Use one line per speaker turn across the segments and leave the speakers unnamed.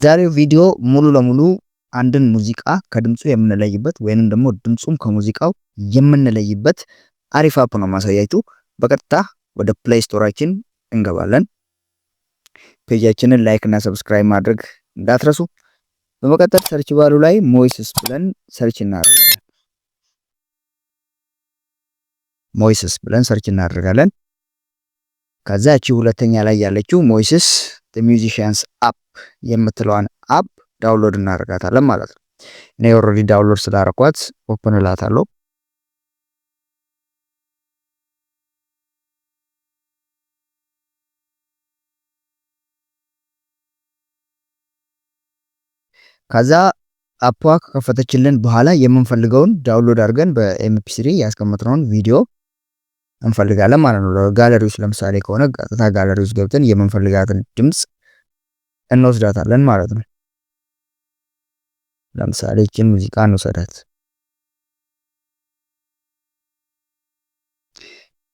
ዛሬው ቪዲዮ ሙሉ ለሙሉ አንድን ሙዚቃ ከድምፁ የምንለይበት ወይንም ደግሞ ድምፁን ከሙዚቃው የምንለይበት አሪፍ አፕ ነው ማሳያችሁ። በቀጥታ ወደ ፕሌይ ስቶራችን እንገባለን። ፔጃችንን ላይክ እና ሰብስክራይብ ማድረግ እንዳትረሱ። በመቀጠል ሰርች ባሉ ላይ ሞይስስ ብለን ሰርች እናደርጋለን። ሞይስስ ብለን ሰርች እናደርጋለን። ከዛ እቺ ሁለተኛ ላይ ያለችው ሞይስስ the musicians app የምትለዋን አፕ ዳውንሎድ እናደርጋታለን ማለት ነው። እኔ ኦልሬዲ ዳውንሎድ ስላደረኳት ኦፕን እላታለሁ። ከዛ አፕዋ ከከፈተችልን በኋላ የምንፈልገውን ዳውንሎድ አድርገን በኤምፒ3 ያስቀመጥነውን ቪዲዮ እንፈልጋለን ማለት ነው። ጋለሪ ውስጥ ለምሳሌ ከሆነ ቀጥታ ጋለሪ ውስጥ ገብተን የምንፈልጋትን ድምጽ እንወስዳታለን ማለት ነው። ለምሳሌ እቺን ሙዚቃ እንወስዳት።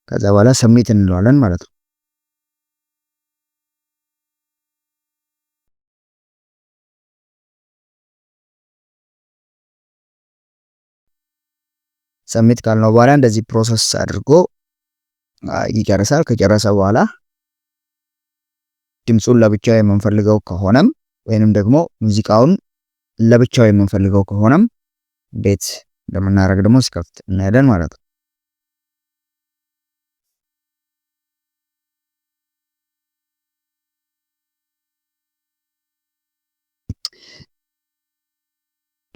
ከዛ በኋላ ሰብሚት እንለዋለን ማለት ነው። ሰብሚት ካልነው በኋላ እንደዚህ ፕሮሰስ አድርጎ ይጨርሳል። ከጨረሰ በኋላ ድምጹን ለብቻው የምንፈልገው ከሆነም ወይንም ደግሞ ሙዚቃውን ለብቻው የምንፈልገው ከሆነም እንዴት እንደምናደርግ ደግሞ ሲከፍት እናያለን ማለት ነው።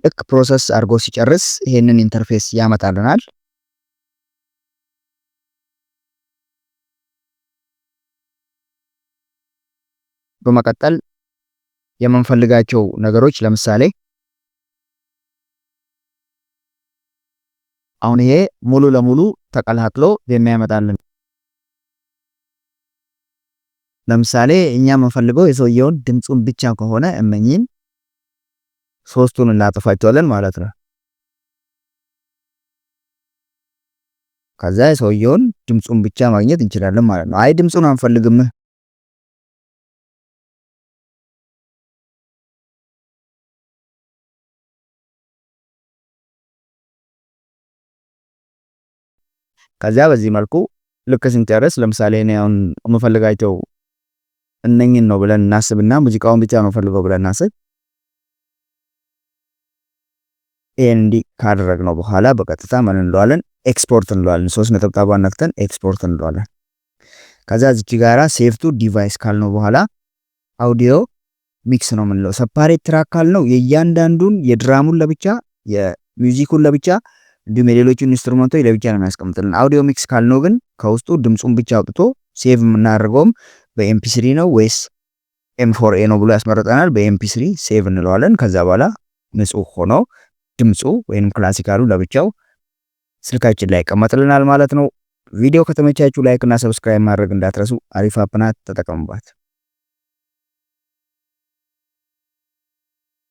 ልክ ፕሮሰስ አድርጎ ሲጨርስ ይሄንን ኢንተርፌስ ያመጣልናል። በመቀጠል የምንፈልጋቸው ነገሮች ለምሳሌ አሁን ይሄ ሙሉ ለሙሉ ተቀላቅሎ የሚያመጣልን ለምሳሌ እኛ የምንፈልገው የሰውየውን ድምጹን ብቻ ከሆነ እነኚህን ሶስቱን እናጥፋቸዋለን ማለት ነው። ከዛ የሰውየውን ድምጹን ብቻ ማግኘት እንችላለን ማለት ነው። አይ ድምጹን አንፈልግም ከዛ በዚህ መልኩ ልክ ስንጨርስ ለምሳሌ እኔ አሁን የምፈልጋቸው እነኚህን ነው ብለን እናስብና ሙዚቃውን ብቻ ነው ፈልገው ብለን እናስብ። ኤንዲ ካደረግነው በኋላ በቀጥታ ምን እንለዋለን? ኤክስፖርት እንለዋለን። 3 ነጥብ ነክተን ኤክስፖርት እንለዋለን። ከዛ እዚህ ጋራ ሴቭ ቱ ዲቫይስ ካልነው በኋላ አውዲዮ ሚክስ ነው የምንለው። ሰፓሬት ትራክ ካልነው የእያንዳንዱን የድራሙን ለብቻ የሚውዚኩን ለብቻ እንዲሁም የሌሎችን ኢንስትሩመንቶች ለብቻ ነው የሚያስቀምጥልን። አውዲዮ ሚክስ ካልነው ግን ከውስጡ ድምጹን ብቻ አውጥቶ ሴቭ የምናደርገውም በኤምፒ3 ነው ወይስ ኤም4ኤ ነው ብሎ ያስመርጠናል። በኤምፒ3 ሴቭ እንለዋለን። ከዛ በኋላ ንጹህ ሆኖ ድምጹ ወይንም ክላሲካሉ ለብቻው ስልካችን ላይ ይቀመጥልናል ማለት ነው። ቪዲዮ ከተመቻችሁ ላይክ እና ሰብስክራይብ ማድረግ እንዳትረሱ። አሪፍ አፕ ናት፣ ተጠቀሙባት።